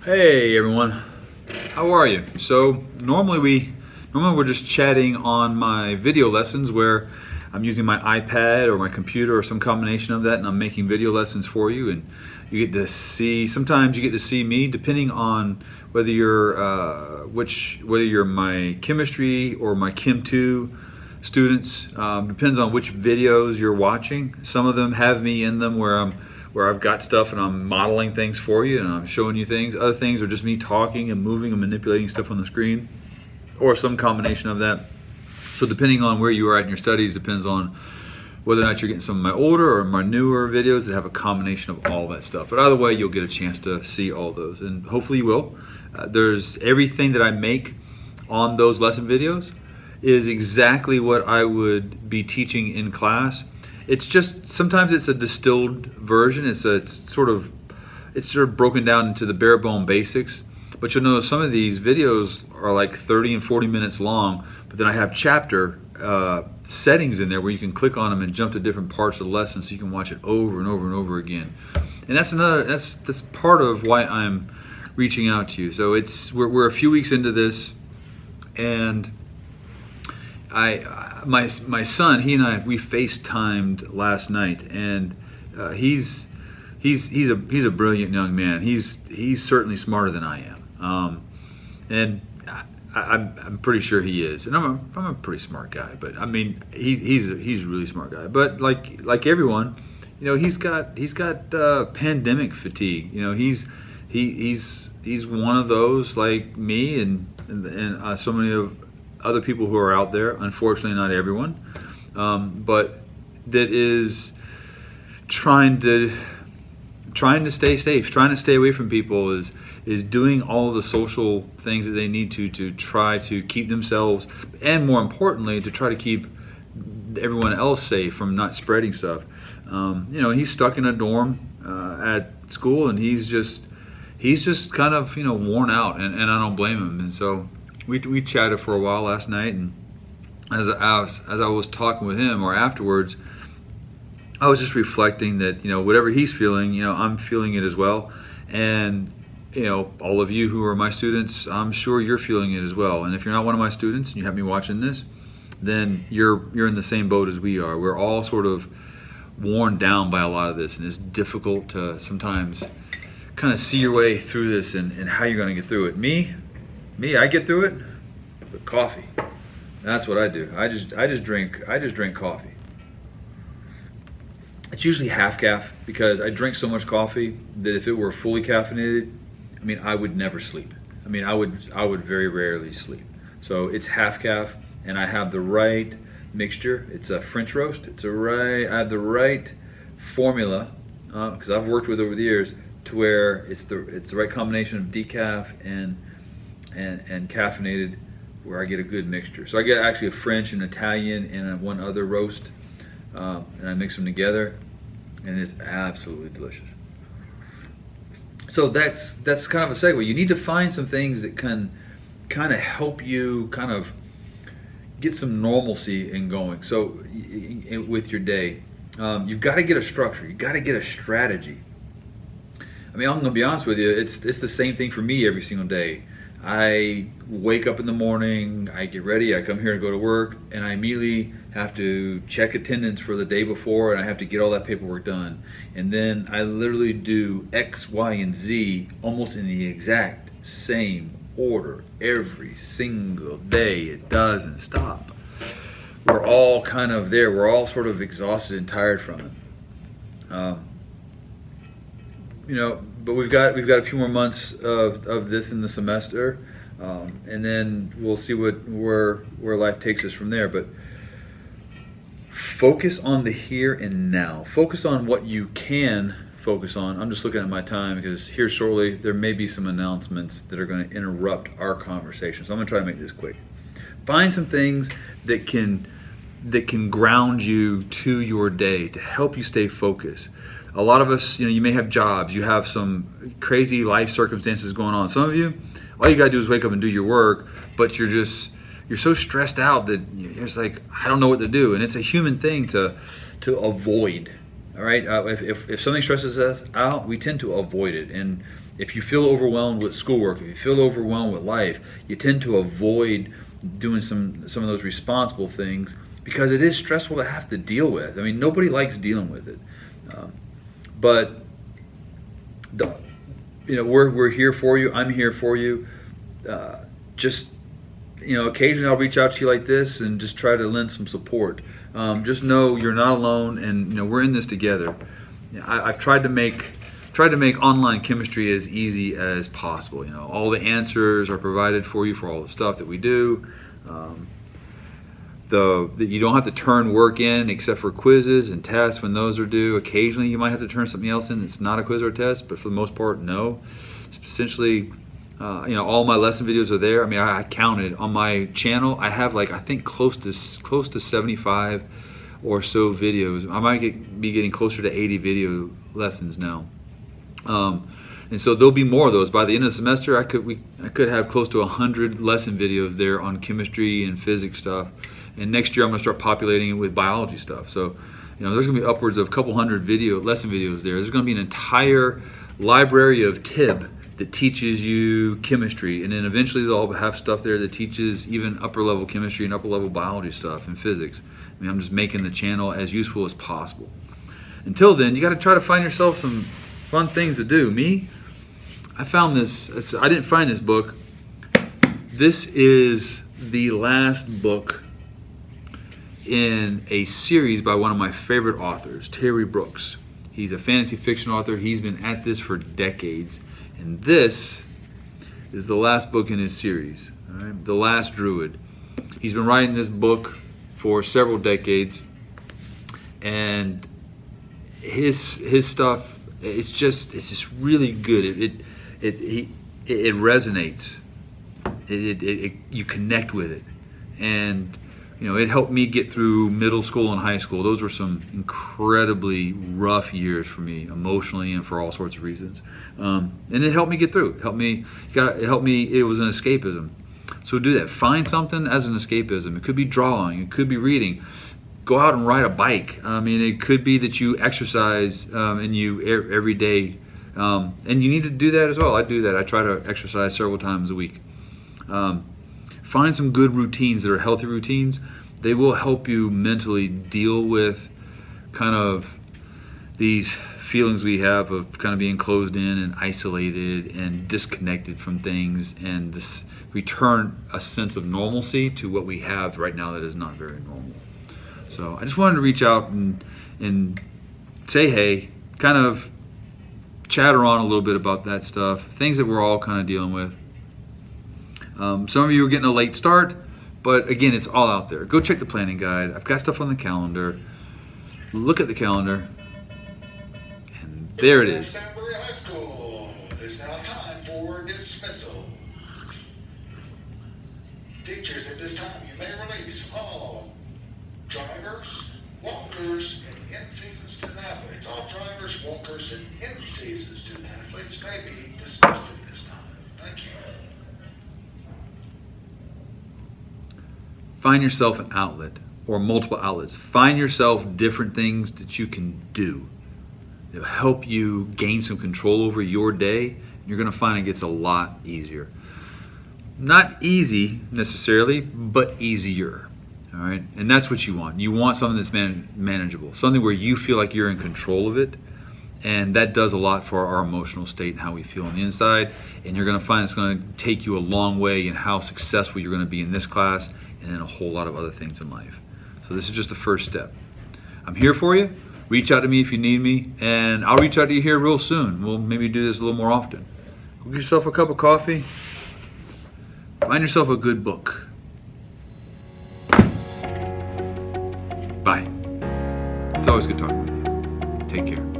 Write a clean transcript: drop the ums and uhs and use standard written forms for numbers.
Hey everyone, how are you? So normally we're just chatting on my video lessons where I'm using my iPad or my computer or some combination of that, and I'm making video lessons for you, and you get to see, sometimes you get to see me depending on whether you're whether you're my chemistry or my Chem 2 students. Depends on which videos you're watching. Some of them have me in them where I've got stuff and I'm modeling things for you and I'm showing you things. Other things are just me talking and moving and manipulating stuff on the screen, or some combination of that. So depending on where you are at in your studies depends on whether or not you're getting some of my older or my newer videos that have a combination of all that stuff. But either way, you'll get a chance to see all those, and hopefully you will. There's everything that I make on those lesson videos is exactly what I would be teaching in class. It's just, sometimes it's a distilled version. It's sort of broken down into the bare bone basics. But you'll notice some of these videos are like 30 and 40 minutes long, but then I have chapter settings in there where you can click on them and jump to different parts of the lesson so you can watch it over and over and over again. And that's part of why I'm reaching out to you. So we're a few weeks into this, and my son, he and I, we FaceTimed last night, and he's a brilliant young man. He's certainly smarter than I am, and I'm pretty sure he is. And I'm a pretty smart guy, but I mean he's a really smart guy. But like everyone, he's got pandemic fatigue. He's one of those like me and so many of other people who are out there, unfortunately not everyone, but that is trying to stay safe, trying to stay away from people, is doing all the social things that they need to try to keep themselves, and more importantly, to try to keep everyone else safe from not spreading stuff. He's stuck in a dorm at school, and he's just kind of worn out, and I don't blame him. And so we chatted for a while last night, and as I was talking with him, or afterwards, I was just reflecting that whatever he's feeling, I'm feeling it as well. And all of you who are my students, I'm sure you're feeling it as well. And if you're not one of my students and you have me watching this, then you're in the same boat as we are. We're all sort of worn down by a lot of this, and it's difficult to sometimes kind of see your way through this and how you're going to get through it. Me, I get through it with coffee. That's what I do. I just drink coffee. It's usually half calf, because I drink so much coffee that if it were fully caffeinated, I would never sleep. I would very rarely sleep. So it's half calf, and I have the right mixture. It's a French roast. I have the right formula, because I've worked with over the years, to where it's the right combination of decaf and caffeinated, where I get a good mixture. So I get actually a French and Italian and one other roast, and I mix them together, and it's absolutely delicious. So that's kind of a segue. You need to find some things that can kind of help you kind of get some normalcy in going. So with your day, you've got to get a structure. You've got to get a strategy. I'm going to be honest with you. It's the same thing for me every single day. I wake up in the morning, I get ready, I come here to go to work, and I immediately have to check attendance for the day before, and I have to get all that paperwork done. And then I literally do X, Y, and Z almost in the exact same order every single day. It doesn't stop. We're all kind of there. We're all sort of exhausted and tired from it. But we've got a few more months of this in the semester, and then we'll see where life takes us from there. But focus on the here and now. Focus on what you can focus on. I'm just looking at my time, because here shortly there may be some announcements that are going to interrupt our conversation. So I'm going to try to make this quick. Find some things that can ground you to your day, to help you stay focused. A lot of us, you may have jobs, you have some crazy life circumstances going on. Some of you, all you gotta do is wake up and do your work, but you're so stressed out that you're just like, I don't know what to do. And it's a human thing to avoid All right. If something stresses us out, we tend to avoid it. And if you feel overwhelmed with schoolwork, if you feel overwhelmed with life, you tend to avoid doing some of those responsible things because it is stressful to have to deal with. I mean, nobody likes dealing with it. But we're here for you. I'm here for you. Just occasionally I'll reach out to you like this and just try to lend some support. Just know you're not alone, and we're in this together. I've tried to make online chemistry as easy as possible. All the answers are provided for you for all the stuff that we do. You don't have to turn work in except for quizzes and tests when those are due. Occasionally you might have to turn something else in that's not a quiz or a test, but for the most part, no. Essentially, all my lesson videos are there. I mean, I counted on my channel. I have I think close to 75 or so videos. I might be getting closer to 80 video lessons now. And so there'll be more of those by the end of the semester. I could have close to 100 lesson videos there on chemistry and physics stuff. And next year I'm going to start populating it with biology stuff. So, there's going to be upwards of a couple hundred lesson videos there. There's going to be an entire library of TIB that teaches you chemistry, and then eventually they'll have stuff there that teaches even upper level chemistry and upper level biology stuff and physics. I mean, I'm just making the channel as useful as possible. Until then, you got to try to find yourself some fun things to do. I found this. I didn't find this book. This is the last book in a series by one of my favorite authors, Terry Brooks. He's a fantasy fiction author. He's been at this for decades. And this is the last book in his series, all right? The Last Druid. He's been writing this book for several decades, and his stuff, it's just really good. It resonates. You connect with it, and it helped me get through middle school and high school. Those were some incredibly rough years for me, emotionally and for all sorts of reasons. And it helped me get through. It helped me. It was an escapism. So do that. Find something as an escapism. It could be drawing. It could be reading. Go out and ride a bike. I mean, it could be that you exercise every day. And you need to do that as well. I do that. I try to exercise several times a week. Find some good routines that are healthy routines. They will help you mentally deal with kind of these feelings we have of kind of being closed in and isolated and disconnected from things, and this return a sense of normalcy to what we have right now that is not very normal. So I just wanted to reach out and say hey, kind of chatter on a little bit about that stuff, things that we're all kind of dealing with. Some of you are getting a late start, but again, it's all out there. Go check the planning guide. I've got stuff on the calendar. Look at the calendar, and there it is. High School. It's now time for dismissal. Teachers, at this time, you may release all drivers, walkers, and in-season student athletes. All drivers, walkers, and in-season student athletes may be dismissed at this time. Thank you. Find yourself an outlet or multiple outlets. Find yourself different things that you can do. They'll help you gain some control over your day. You're going to find it gets a lot easier. Not easy necessarily, but easier. All right? And that's what you want. You want something that's manageable, something where you feel like you're in control of it. And that does a lot for our emotional state and how we feel on the inside. And you're going to find it's going to take you a long way in how successful you're going to be in this class and in a whole lot of other things in life. So this is just the first step. I'm here for you. Reach out to me if you need me, and I'll reach out to you here real soon. We'll maybe do this a little more often. Go get yourself a cup of coffee. Find yourself a good book. Bye. It's always good talking with you. Take care.